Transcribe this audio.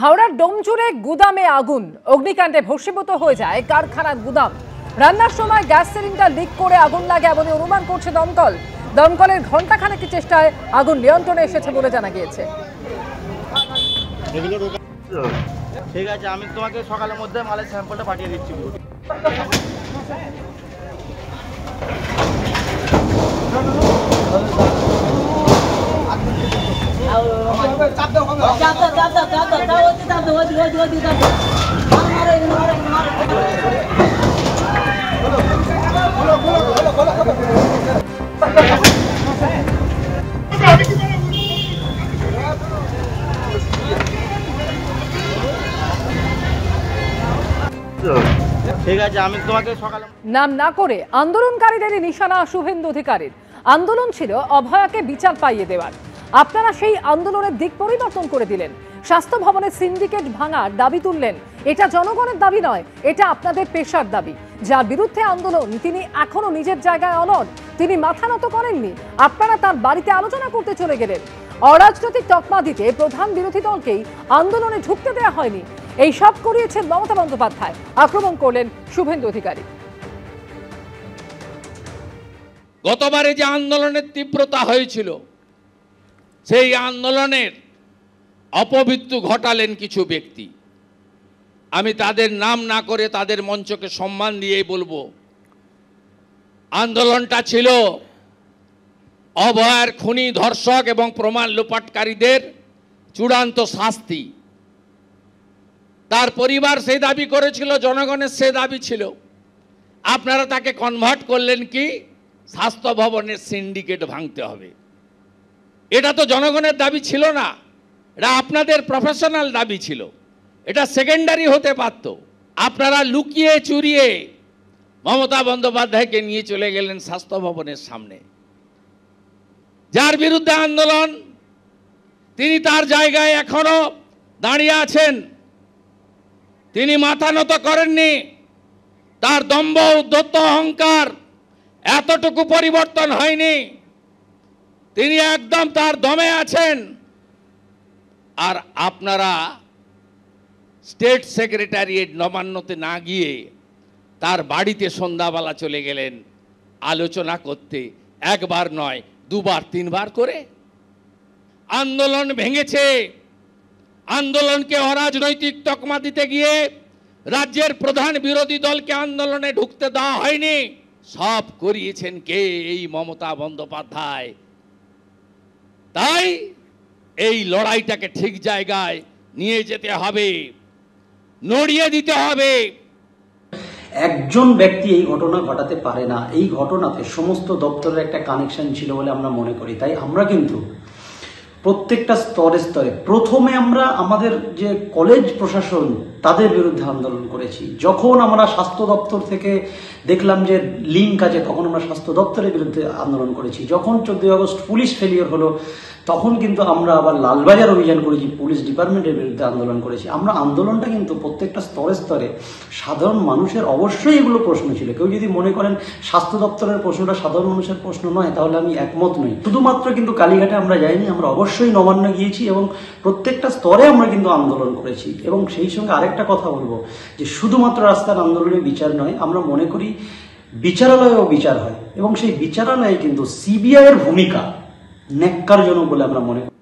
হাওড়ার ডোমজুড়ে গুদামে আগুন, অগ্নিকাণ্ডে ভস্মীভূত হয়ে যায় কারখানার গুদাম। রান্নার সময় গ্যাস সিলিন্ডার লিক করে আগুন লাগে এমন অনুমান করছে দমকল। দমকলের ঘণ্টাখানেকের চেষ্টায় আগুন নিয়ন্ত্রণে এসেছে বলে জানা গিয়েছে। ঠিক আছে, আমি তোমাকে সকালের মধ্যে মালের স্যাম্পলটা পাঠিয়ে দিচ্ছি। ঠিক আছে, আমি তোমাকে সকালে নাম না করে আন্দোলনকারীদের নিশানা শুভেন্দু অধিকারীর। আন্দোলন ছিল অভয়াকে বিচার পাইয়ে দেওয়ার। আপনারা সেই আন্দোলনের দিক পরিবর্তন করে দিলেন। স্বাস্থ্য ভবনের সিন্ডিকেট ভাঙার দাবি তুললেন। এটা জনগণের দাবি নয়, এটা আপনাদের পেশার দাবি। যার বিরুদ্ধে আন্দোলন তিনি এখনো নিজের জায়গায় অনড়, তিনি মাথা নত করেননি। আপনারা তার বাড়িতে আলোচনা করতে চলে গেলেন। অরাজনৈতিক তকমা দিতে প্রধান বিরোধী দলকেই আন্দোলনে ঢুকতে দেওয়া হয়নি। এই সব করিয়েছেন মমতা বন্দ্যোপাধ্যায়। আক্রমণ করলেন শুভেন্দু অধিকারী। গতবারে যে আন্দোলনের তীব্রতা হয়েছিল, সেই আন্দোলনের অপমৃত্যু ঘটালেন কিছু ব্যক্তি। আমি তাদের নাম না করে তাদের মঞ্চকে সম্মান দিয়েই বলবো, আন্দোলনটা ছিল অভয়ার খুনি, ধর্ষক এবং প্রমাণ লোপাটকারীদের চূড়ান্ত শাস্তি। তার পরিবার সেই দাবি করেছিল, জনগণের সে দাবি ছিল। আপনারা তাকে কনভার্ট করলেন কি স্বাস্থ্য ভবনের সিন্ডিকেট ভাঙতে হবে। এটা তো জনগণের দাবি ছিল না, এটা আপনাদের প্রফেশনাল দাবি ছিল। এটা সেকেন্ডারি হতে পারত। আপনারা লুকিয়ে চুরিয়ে মমতা বন্দ্যোপাধ্যায়কে নিয়ে চলে গেলেন স্বাস্থ্য ভবনের সামনে। যার বিরুদ্ধে আন্দোলন, তিনি তার জায়গায় এখনো দাঁড়িয়ে আছেন। তিনি মাথা নত করেননি। তার দম্ভ, উদ্ধত, অহংকার এতটুকু পরিবর্তন হয়নি। তিনি একদম তার দমে আছেন। আর আপনারা স্টেট সেক্রেটারিয়েট নবান্নতে না গিয়ে তার বাড়িতে সন্ধ্যাবেলা চলে গেলেন আলোচনা করতে। একবার নয়, দুবার তিনবার করে। আন্দোলন ভেঙেছে। আন্দোলনকে অরাজনৈতিক তকমা দিতে গিয়ে রাজ্যের প্রধান বিরোধী দলকে আন্দোলনে ঢুকতে দেওয়া হয়নি। সব করিয়েছেন কে? এই মমতা বন্দ্যোপাধ্যায়। তাই এই লড়াইটাকে ঠিক জায়গায় নিয়ে যেতে হবে, নড়িয়ে দিতে হবে। একজন ব্যক্তি এই ঘটনা ঘটাতে পারে না। এই ঘটনাতে সমস্ত দপ্তরের একটা কানেকশন ছিল বলে আমরা মনে করি। তাই আমরা কিন্তু প্রত্যেকটা স্তরে স্তরে প্রথমে আমরা আমাদের যে কলেজ প্রশাসন তাদের বিরুদ্ধে আন্দোলন করেছি। যখন আমরা স্বাস্থ্য দপ্তর থেকে দেখলাম যে লিঙ্ক আছে, তখন আমরা স্বাস্থ্য দপ্তরের বিরুদ্ধে আন্দোলন করেছি। যখন 14ই আগস্ট পুলিশ ফেলিওর হলো, তখন কিন্তু আমরা আবার লালবাজার অভিযান করেছি, পুলিশ ডিপার্টমেন্টের বিরুদ্ধে আন্দোলন করেছি। আমরা আন্দোলনটা কিন্তু প্রত্যেকটা স্তরে স্তরে সাধারণ মানুষের অবশ্যই এগুলো প্রশ্ন ছিল। কেউ যদি মনে করেন স্বাস্থ্য দপ্তরের প্রশ্নটা সাধারণ মানুষের প্রশ্ন নয়, তাহলে আমি একমত নই। শুধুমাত্র কিন্তু কালীঘাটে আমরা যাইনি, আমরা অবশ্যই নবান্ন গিয়েছি এবং প্রত্যেকটা স্তরে আমরা কিন্তু আন্দোলন করেছি। এবং সেই সঙ্গে আরেকটা কথা বলবো যে শুধুমাত্র রাস্তার আন্দোলনে বিচার নয়, আমরা মনে করি বিচারালয়েও বিচার হয় এবং সেই বিচারালয়ে কিন্তু সিবিআই এর ভূমিকা ন্যাক্কারজনক বলে আমরা মনে করি।